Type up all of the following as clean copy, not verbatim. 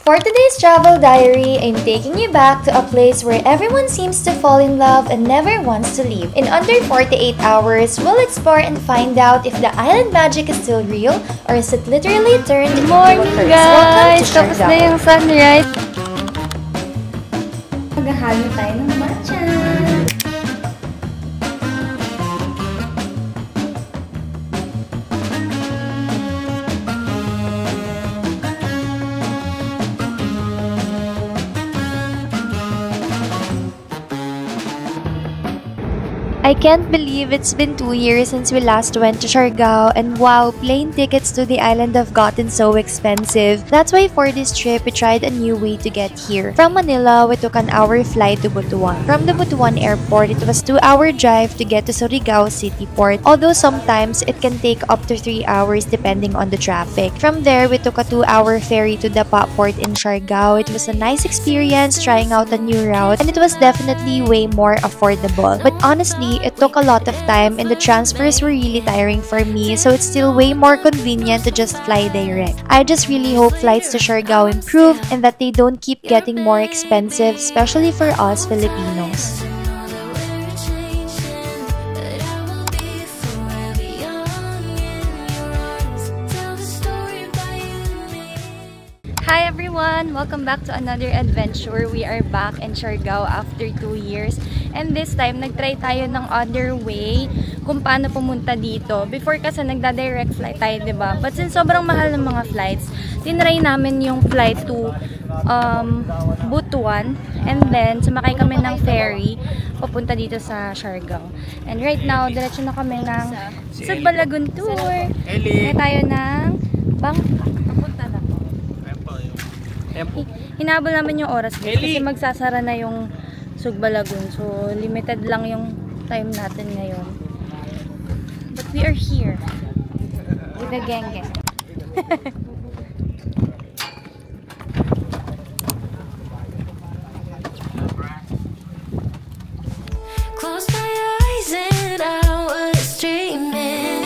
For today's travel diary, I'm taking you back to a place where everyone seems to fall in love and never wants to leave. In under 48 hours, we'll explore and find out if the island magic is still real or is it literally turned into a curse. Welcome to Tapos na yung sunrise. Maghahalo tayo ng matcha. I can't believe it's been 2 years since we last went to Siargao, and wow, plane tickets to the island have gotten so expensive. That's why for this trip, we tried a new way to get here. From Manila, we took an hour flight to Butuan. From the Butuan airport, it was 2-hour drive to get to Surigao City Port, although sometimes it can take up to 3 hours depending on the traffic. From there, we took a 2-hour ferry to Dapa Port in Siargao. It was a nice experience trying out a new route, and it was definitely way more affordable. But honestly, it took a lot of time and the transfers were really tiring for me, so it's still way more convenient to just fly direct. I just really hope flights to Siargao improve and that they don't keep getting more expensive, especially for us Filipinos. Hi everyone! Welcome back to another adventure. We are back in Siargao after 2 years. And this time, nag-try tayo ng other way kung paano pumunta dito. Before kasi nagda-direct flight tayo, diba? But since sobrang mahal ng mga flights, tinry namin yung flight to Butuan. And then, sumakay kami ng ferry papunta dito sa Siargao. And right now, diretso na kami ng Sugbalagun Tour. Kaya tayo ng Bangka. Hinabol namin yung oras kasi magsasara na yung Sugbalagun. So, limited lang yung time natin ngayon. But we are here with the gang-gang. Close my eyes and I was dreaming.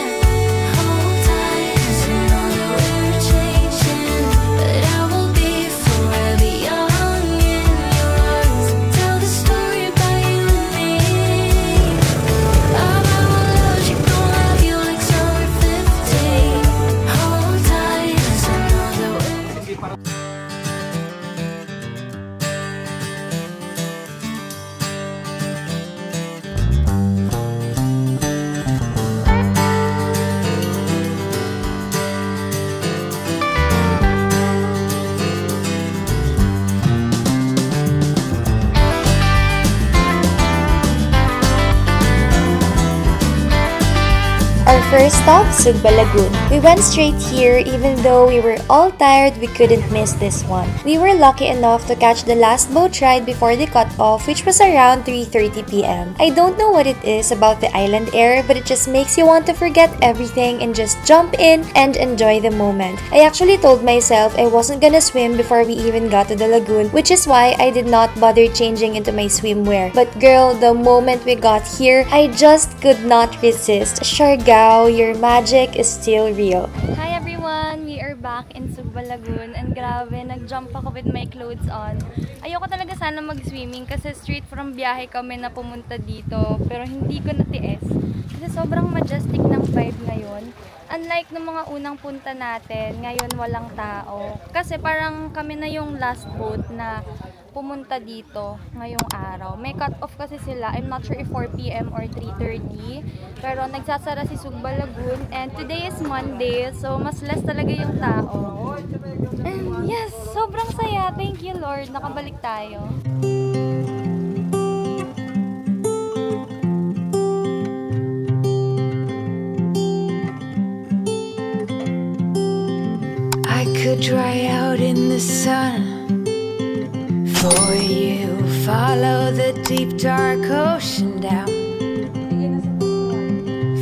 Our first stop, Sugbalagun. We went straight here even though we were all tired, we couldn't miss this one. We were lucky enough to catch the last boat ride before the cut-off, which was around 3:30 p.m. I don't know what it is about the island air, but it just makes you want to forget everything and just jump in and enjoy the moment. I actually told myself I wasn't gonna swim before we even got to the lagoon, which is why I did not bother changing into my swimwear. But girl, the moment we got here, I just could not resist. Siargao, your magic is still real. Hi everyone! We are back in Sugbalagun and grabe, nag-jump ako with my clothes on. Ayoko talaga sana mag-swimming kasi straight from biyahe kami na pumunta dito, pero hindi ko natiis kasi sobrang majestic ng vibe ngayon. Unlike ng mga unang punta natin, ngayon walang tao. Kasi parang kami na yung last boat na pumunta dito ngayong araw. May cut-off kasi sila. I'm not sure if 4 p.m. or 3:30. Pero nagsasara si Sugbalagun. And today is Monday. So, mas less talaga yung tao. And yes, sobrang saya. Thank you, Lord. Nakabalik tayo. I could dry out in the sun for you, follow the deep dark ocean down.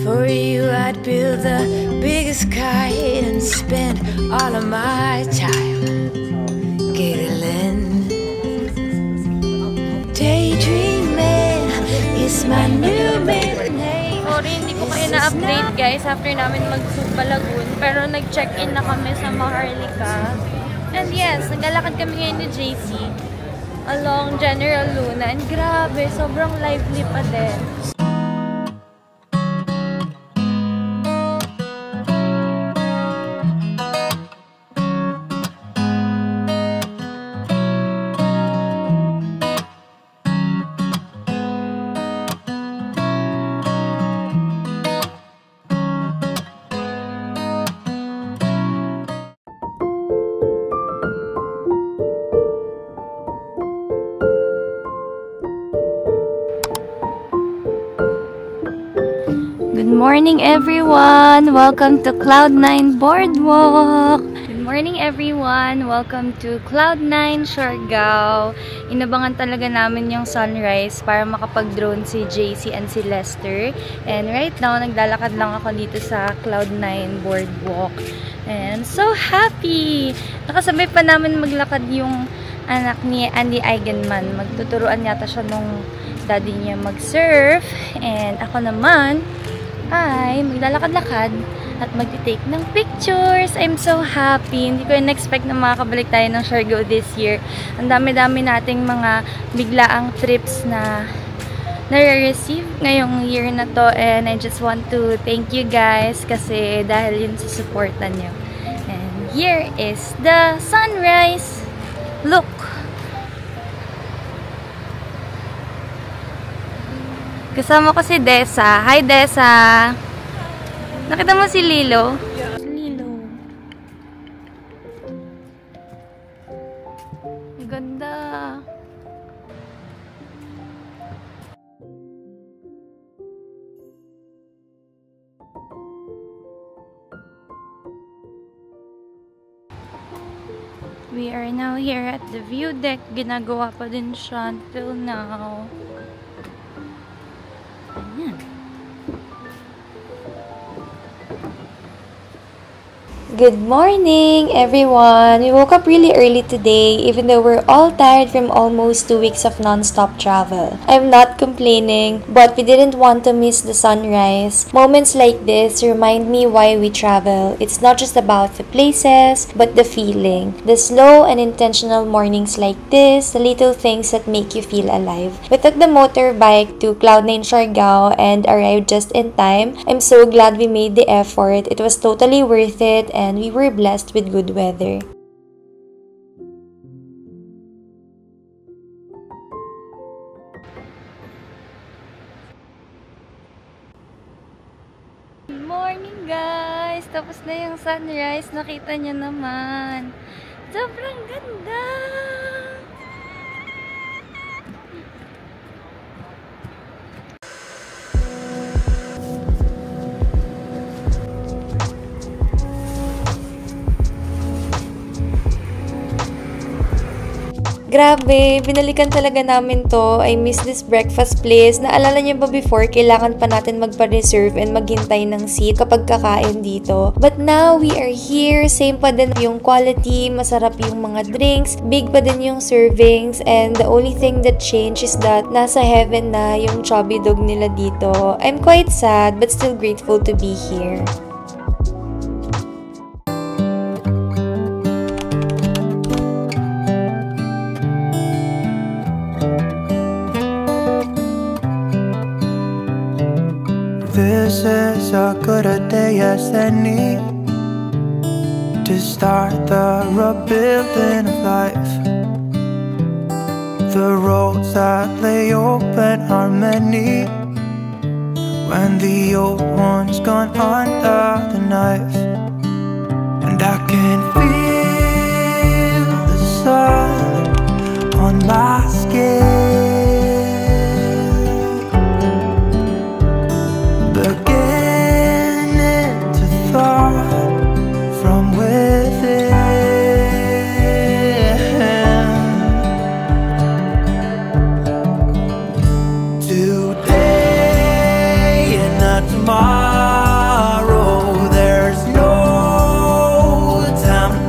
For you I'd build the biggest kite and spend all of my time giggling. Daydreaming is my new middle name. Sorry, hindi ko kayo na-update guys after namin mag-Sugbalagun. Pero nag-check-in na kami sa Maharlika. And yes, naglalakad kami ngayon ni JC along General Luna. And grabe, sobrang lively pa din. Good morning everyone! Welcome to Cloud9 Boardwalk! Good morning everyone! Welcome to Cloud9 Siargao. Inabangan talaga namin yung sunrise para makapag-drone si JC and si Lester. And right now, naglalakad lang ako dito sa Cloud9 Boardwalk. And so happy! Nakasabay pa namin maglakad yung anak ni Andy Eigenman. Magtuturuan yata siya nung daddy niya mag-surf. And ako naman ay maglalakad-lakad at magti-take ng pictures. I'm so happy. Hindi ko in-expect na makakabalik tayo ng Siargao this year. Ang dami-dami nating mga biglaang trips na nare-receive ngayong year na to, and I just want to thank you guys kasi dahil yun sa supportan nyo. And here is the sunrise. Look! Kasama ko si Desa. Hi, Desa! Nakita mo si Lilo? Lilo. Ang ganda. We are now here at the view deck. Ginagawa pa din siya until now. Ayan. Good morning, everyone! We woke up really early today, even though we're all tired from almost 2 weeks of non-stop travel. I'm not complaining, but we didn't want to miss the sunrise. Moments like this remind me why we travel. It's not just about the places, but the feeling. The slow and intentional mornings like this, the little things that make you feel alive. We took the motorbike to Cloud9 Siargao and arrived just in time. I'm so glad we made the effort. It was totally worth it, and we were blessed with good weather. Good morning guys! Tapos na yung sunrise. Nakita niyo naman. Sobrang ganda! Grabe, binalikan talaga namin to. I miss this breakfast place. Naalala niyo ba before, kailangan pa natin magpa-reserve and maghintay ng seat kapag kakain dito. But now, we are here. Same pa din yung quality, masarap yung mga drinks, big pa din yung servings, and the only thing that changed is that nasa heaven na yung chubby dog nila dito. I'm quite sad, but still grateful to be here. This is as good a day as any to start the rebuilding of life. The roads that lay open are many when the old one's gone under the knife. And I can feel the sun on my skin, tomorrow. There's no time to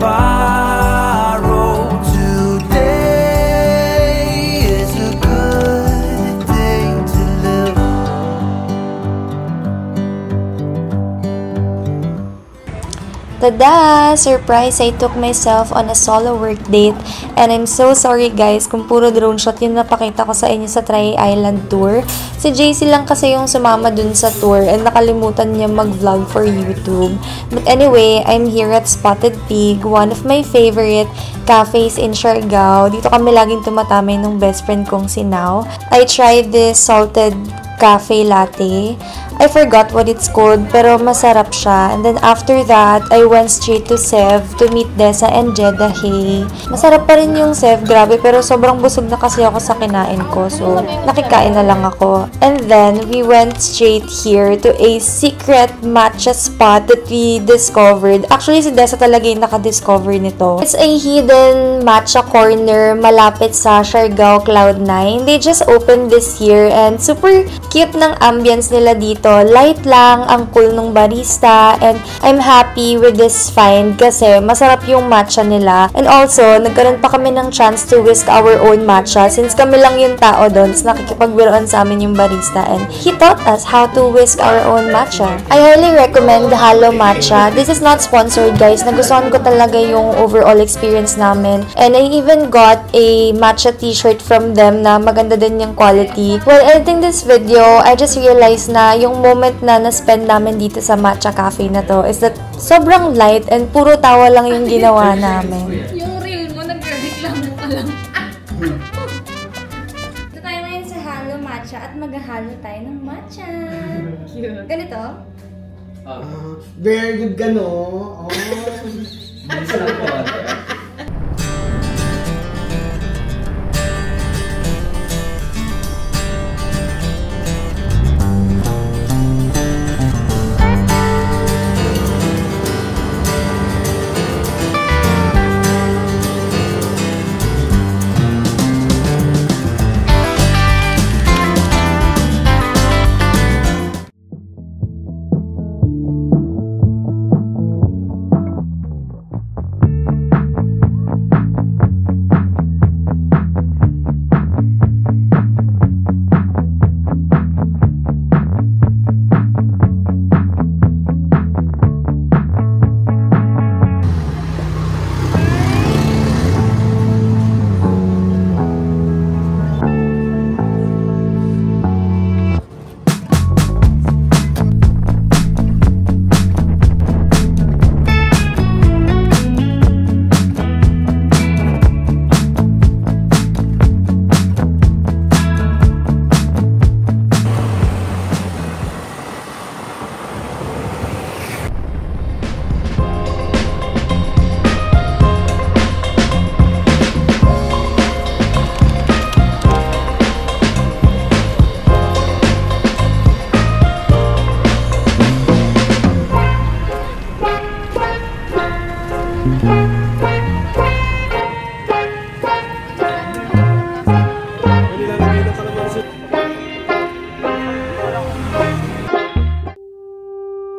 Tada! Surprise! I took myself on a solo work date and I'm so sorry guys kung puro drone shot yung napakita ko sa inyo sa Tri-Island tour. Si JC lang kasi yung sumama dun sa tour and nakalimutan niya mag-vlog for YouTube. But anyway, I'm here at Spotted Pig, one of my favorite cafes in Siargao. Dito kami laging tumatamay nung best friend kong si Nao. I tried this salted cafe latte. I forgot what it's called, pero masarap siya. And then after that, I went straight to Sev to meet Dessa and Jeddah Hey. Masarap pa rin yung Sev, grabe, pero sobrang busog na kasi ako sa kinain ko. So, nakikain na lang ako. And then, we went straight here to a secret matcha spot that we discovered. Actually, si Dessa talaga yung nakadiscover nito. It's a hidden matcha corner malapit sa Siargao Cloud9. They just opened this year and super cute ng ambience nila dito. Light lang, ang cool nung barista, and I'm happy with this find kasi masarap yung matcha nila. And also, nagkaroon pa kami ng chance to whisk our own matcha since kami lang yung tao doon, so nakikipagbiroan sa amin yung barista and he taught us how to whisk our own matcha. I highly recommend the Halo Matcha. This is not sponsored guys, nagustuhan ko talaga yung overall experience namin, and I even got a matcha t-shirt from them na maganda din yung quality. While editing this video, I just realized na yung moment na na-spend namin dito sa matcha cafe na to is that sobrang light and puro tawa lang yung ginawa namin. Yung reel mo, nagreklamo ka lang. Ito tayo ngayon sa Halo Matcha at maghahalo tayo ng matcha. Cute. Ganito? Very good ka, no? Oh.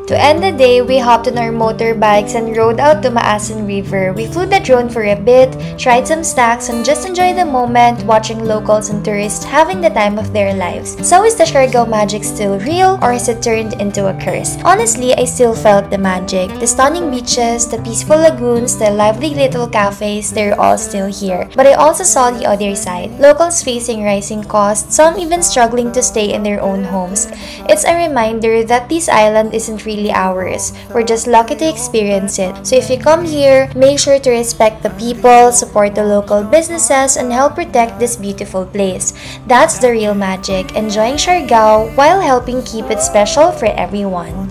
To end the day, we hopped on our motorbikes and rode out to Maasin River. We flew the drone for a bit, tried some snacks, and just enjoyed the moment watching locals and tourists having the time of their lives. So is the Siargao magic still real, or has it turned into a curse? Honestly, I still felt the magic. The stunning beaches, the peaceful lagoons, the lively little cafes, they're all still here. But I also saw the other side. Locals facing rising costs, some even struggling to stay in their own homes. It's a reminder that this island isn't really ours. We're just lucky to experience it. So if you come here, make sure to respect the people, support the local businesses, and help protect this beautiful place. That's the real magic, enjoying Siargao while helping keep it special for everyone.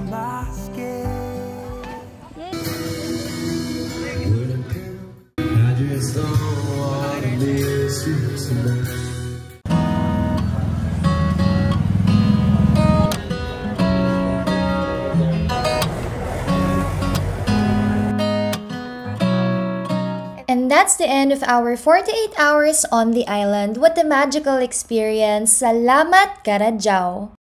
And that's the end of our 48 hours on the island. What a magical experience! Salamat Karadjao!